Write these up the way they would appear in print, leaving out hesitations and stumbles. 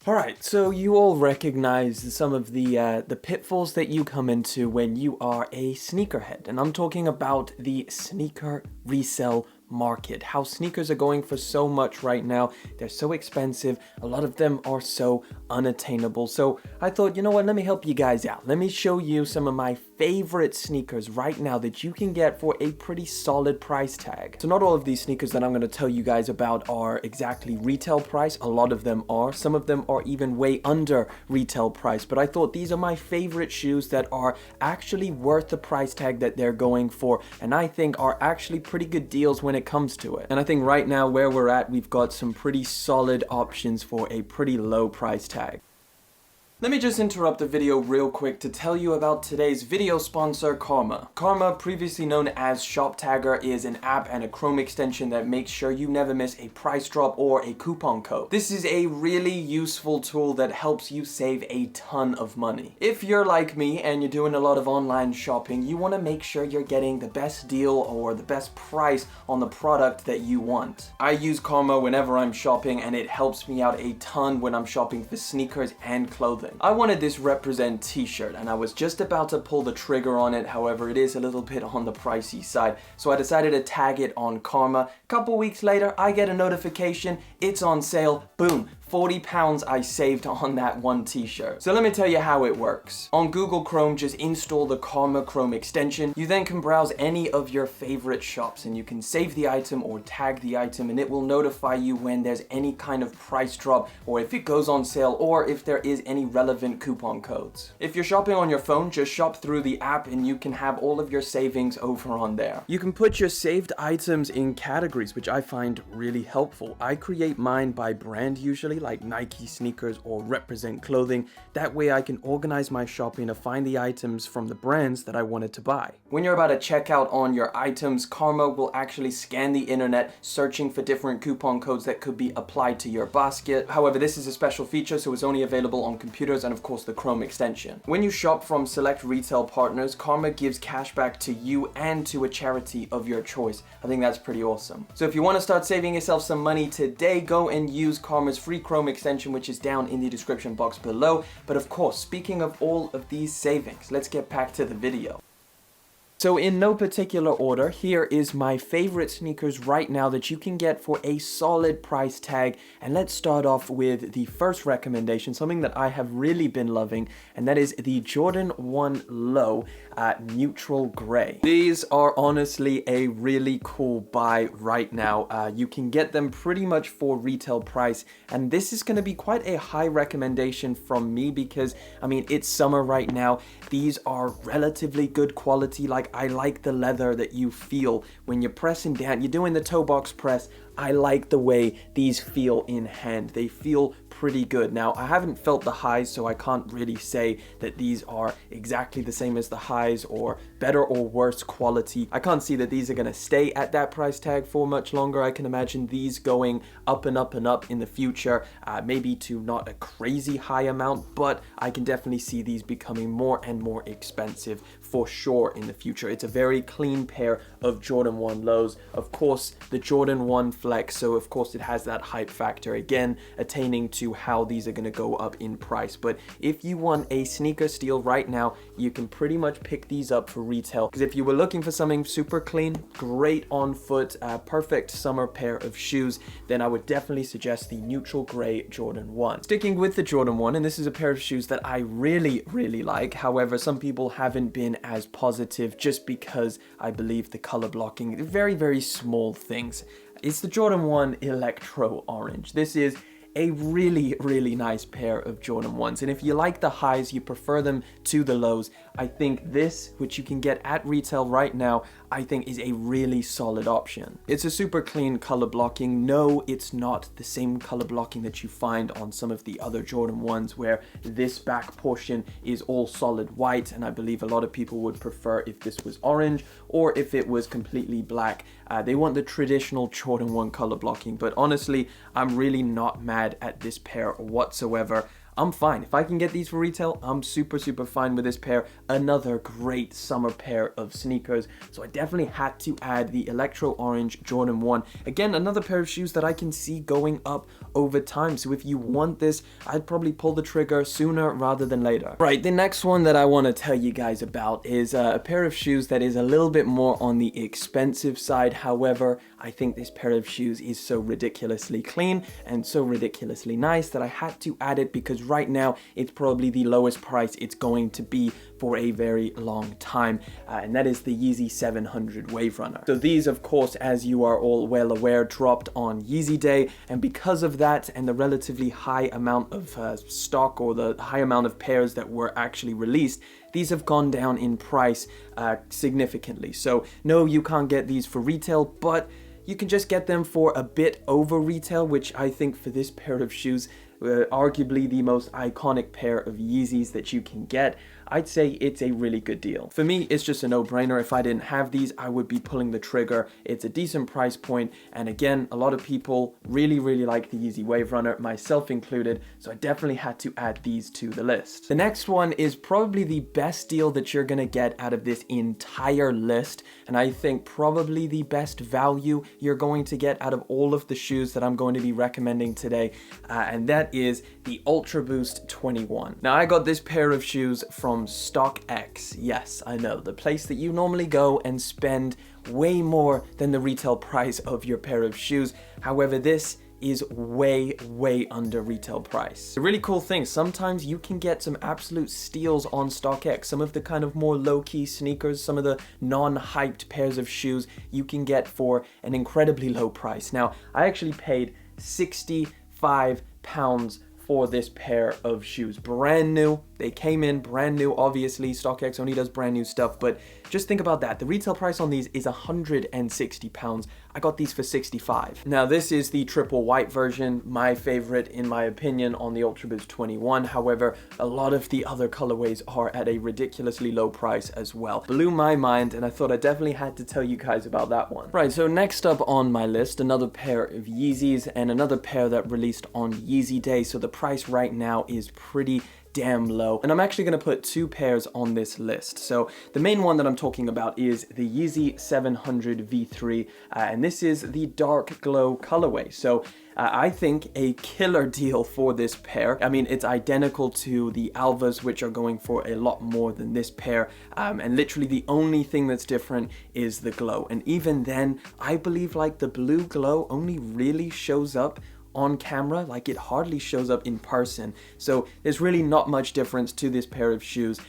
Alright, so you all recognize some of the pitfalls that you come into when you are a sneakerhead, and I'm talking about the sneaker resale market. How sneakers are going for so much right now. They're so expensive. A lot of them are so unattainable. So I thought, you know what, let me help you guys out. Let me show you some of my favorite sneakers right now that you can get for a pretty solid price tag. So not all of these sneakers that I'm going to tell you guys about are exactly retail price. A lot of them are. Some of them are even way under retail price. But I thought these are my favorite shoes that are actually worth the price tag that they're going for, and I think are actually pretty good deals when it comes to it. And I think right now where we're at, we've got some pretty solid options for a pretty low price tag. Let me just interrupt the video real quick to tell you about today's video sponsor, Karma. Karma, previously known as Shop Tagger, is an app and a Chrome extension that makes sure you never miss a price drop or a coupon code. This is a really useful tool that helps you save a ton of money. If you're like me and you're doing a lot of online shopping, you want to make sure you're getting the best deal or the best price on the product that you want. I use Karma whenever I'm shopping, and it helps me out a ton when I'm shopping for sneakers and clothing. I wanted this Represent t-shirt, and I was just about to pull the trigger on it. However, it is a little bit on the pricey side, so I decided to tag it on Karma. Couple weeks later, I get a notification, it's on sale, boom. £40 I saved on that one t-shirt. So let me tell you how it works. On Google Chrome, just install the Karma Chrome extension. You then can browse any of your favorite shops, and you can save the item or tag the item, and it will notify you when there's any kind of price drop, or if it goes on sale, or if there is any relevant coupon codes. If you're shopping on your phone, just shop through the app and you can have all of your savings over on there. You can put your saved items in categories, which I find really helpful. I create mine by brand usually, like Nike sneakers or Represent clothing. That way I can organize my shopping to find the items from the brands that I wanted to buy. When you're about to check out on your items, Karma will actually scan the internet, searching for different coupon codes that could be applied to your basket. However, this is a special feature, so it's only available on computers and of course the Chrome extension. When you shop from select retail partners, Karma gives cash back to you and to a charity of your choice. I think that's pretty awesome. So if you want to start saving yourself some money today, go and use Karma's free Chrome extension, which is down in the description box below. But of course, speaking of all of these savings, let's get back to the video. So in no particular order, here is my favorite sneakers right now that you can get for a solid price tag. And let's start off with the first recommendation, something that I have really been loving, and that is the Jordan 1 Low neutral gray. These are honestly a really cool buy right now. You can get them pretty much for retail price, and this is going to be quite a high recommendation from me because, I mean, it's summer right now. These are relatively good quality. Like, I like the leather that you feel when you're pressing down, you're doing the toe box press. I like the way these feel in hand. They feel pretty good. Now, I haven't felt the highs, so I can't really say that these are exactly the same as the highs or better or worse quality. I can't see that these are going to stay at that price tag for much longer. I can imagine these going up and up and up in the future, maybe to not a crazy high amount, but I can definitely see these becoming more and more expensive for sure in the future. It's a very clean pair of Jordan 1 Lows. Of course, the Jordan 1 Flex, so of course it has that hype factor, again, attaining to how these are going to go up in price. But if you want a sneaker steal right now, you can pretty much pick these up for retail, because if you were looking for something super clean, great on foot, perfect summer pair of shoes, then I would definitely suggest the neutral gray Jordan 1. Sticking with the Jordan 1, and this is a pair of shoes that I really like. However, some people haven't been as positive just because I believe the color blocking, very small things. It's the Jordan 1 Electro Orange. This is a really nice pair of Jordan 1s, and if you like the highs, you prefer them to the lows, I think this, which you can get at retail right now, I think is a really solid option. It's a super clean color blocking. No, it's not the same color blocking that you find on some of the other Jordan 1s where this back portion is all solid white, and I believe a lot of people would prefer if this was orange or if it was completely black. They want the traditional Jordan 1 color blocking, but honestly, I'm really not mad at this pair whatsoever. I'm fine. If I can get these for retail, I'm super fine with this pair. Another great summer pair of sneakers. So I definitely had to add the Electro Orange Jordan 1. Again, another pair of shoes that I can see going up over time. So if you want this, I'd probably pull the trigger sooner rather than later. Right, the next one that I want to tell you guys about is a pair of shoes that is a little bit more on the expensive side. However, I think this pair of shoes is so ridiculously clean and so ridiculously nice that I had to add it, because right now it's probably the lowest price it's going to be for a very long time, and that is the Yeezy 700 Waverunner. So these, of course, as you are all well aware, dropped on Yeezy Day, and because of that and the relatively high amount of stock, or the high amount of pairs that were actually released, these have gone down in price significantly. So no, you can't get these for retail, but you can just get them for a bit over retail, which I think for this pair of shoes, arguably the most iconic pair of Yeezys that you can get, I'd say it's a really good deal. For me, it's just a no-brainer. If I didn't have these, I would be pulling the trigger. It's a decent price point, and again, a lot of people really like the Yeezy Waverunner, myself included, so I definitely had to add these to the list. The next one is probably the best deal that you're gonna get out of this entire list, and I think probably the best value you're going to get out of all of the shoes that I'm going to be recommending today, and that is the Ultra Boost 21. Now, I got this pair of shoes from StockX. Yes, I know, the place that you normally go and spend way more than the retail price of your pair of shoes. However, this is way under retail price. The really cool thing, sometimes you can get some absolute steals on StockX. Some of the kind of more low-key sneakers, some of the non-hyped pairs of shoes you can get for an incredibly low price. Now, I actually paid £65 for this pair of shoes. Brand new. They came in brand new. Obviously, StockX only does brand new stuff, but just think about that. The retail price on these is £160. I got these for 65. Now, this is the triple white version, my favorite in my opinion on the Ultra Boost 21. However, a lot of the other colorways are at a ridiculously low price as well. Blew my mind, and I thought I definitely had to tell you guys about that one. Right, so next up on my list, another pair of Yeezys, and another pair that released on Yeezy Day. So the price right now is pretty damn low, and I'm actually going to put two pairs on this list. So the main one that I'm talking about is the Yeezy 700 V3, and this is the dark glow colorway. So I think a killer deal for this pair. I mean, it's identical to the Alvas, which are going for a lot more than this pair, and literally the only thing that's different is the glow, and even then, I believe like the blue glow only really shows up on camera, like it hardly shows up in person. So there's really not much difference to this pair of shoes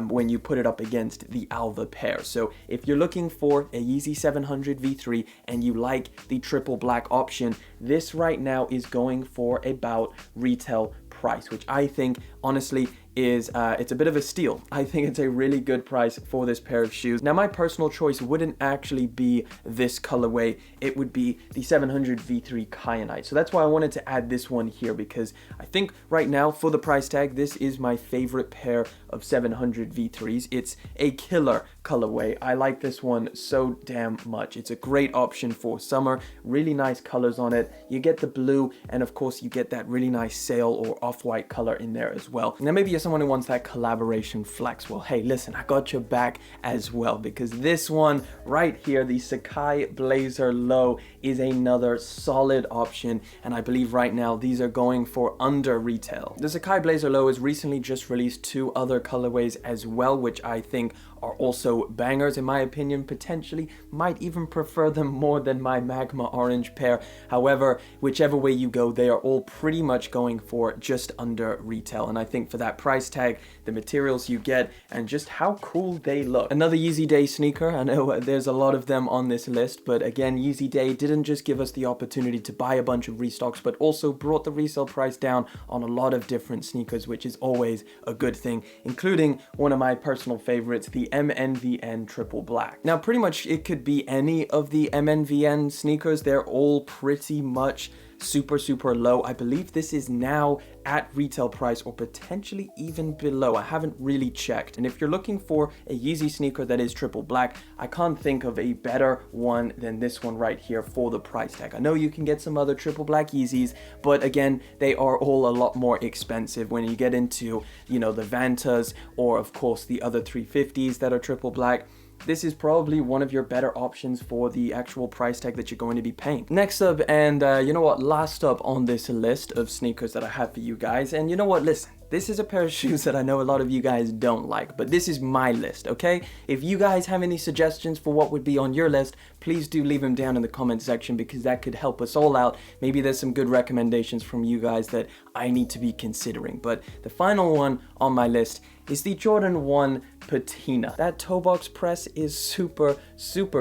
when you put it up against the Alva pair. So if you're looking for a Yeezy 700 V3 and you like the triple black option, this right now is going for about retail price, which I think honestly is it's a bit of a steal. I think it's a really good price for this pair of shoes. Now, my personal choice wouldn't actually be this colorway. It would be the 700 V3 Kyanite. So that's why I wanted to add this one here, because I think right now for the price tag, this is my favorite pair of 700 V3s. It's a killer colorway. I like this one so damn much. It's a great option for summer. Really nice colors on it. You get the blue, and of course you get that really nice sail or off-white color in there as well. Now, maybe you're someone who wants that collaboration flex. Well, hey, listen, I got your back as well, because this one right here, the Sakai Blazer Low, is another solid option, and I believe right now these are going for under retail. The Sakai Blazer Low has recently just released two other colorways as well, which I think are also bangers in my opinion. Potentially might even prefer them more than my Magma Orange pair. However, whichever way you go, they are all pretty much going for just under retail, and I think for that price tag, the materials you get, and just how cool they look. Another Yeezy Day sneaker. I know there's a lot of them on this list, but again, Yeezy Day didn't just give us the opportunity to buy a bunch of restocks, but also brought the resale price down on a lot of different sneakers, which is always a good thing, including one of my personal favorites, the NMD Triple Black. Now, pretty much it could be any of the NMD sneakers. They're all pretty much super low. I believe this is now at retail price or potentially even below. I haven't really checked. And if you're looking for a Yeezy sneaker that is triple black, I can't think of a better one than this one right here for the price tag. I know you can get some other triple black Yeezys, but again, they are all a lot more expensive when you get into, you know, the Vantas or of course the other 350s that are triple black. This is probably one of your better options for the actual price tag that you're going to be paying. Next up, and you know what, last up on this list of sneakers that I have for you guys, and you know what, listen, this is a pair of shoes that I know a lot of you guys don't like, but this is my list, okay? If you guys have any suggestions for what would be on your list, please do leave them down in the comment section because that could help us all out. Maybe there's some good recommendations from you guys that I need to be considering. But the final one on my list is the Jordan 1 Patina. That toe box press is super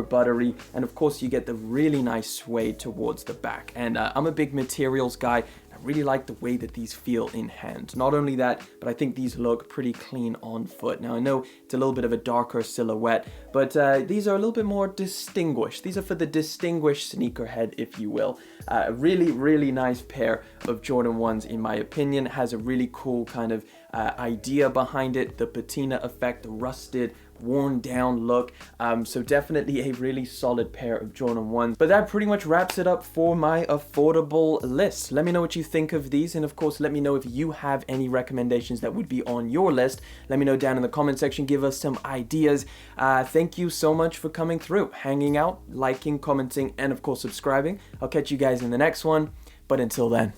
buttery, and of course you get the really nice sway towards the back. And I'm a big materials guy. I really like the way that these feel in hand. Not only that, but I think these look pretty clean on foot. Now I know it's a little bit of a darker silhouette, but these are a little bit more distinguished. These are for the distinguished sneakerhead, if you will. A really nice pair of Jordan 1s in my opinion. Has a really cool kind of idea behind it. The patina effect, the rusted, worn down look. So definitely a really solid pair of Jordan 1s. But that pretty much wraps it up for my affordable list. Let me know what you think of these, and of course let me know if you have any recommendations that would be on your list. Let me know down in the comment section. Give us some ideas. Thank you so much for coming through, hanging out, liking, commenting, and of course subscribing. I'll catch you guys in the next one, but until then.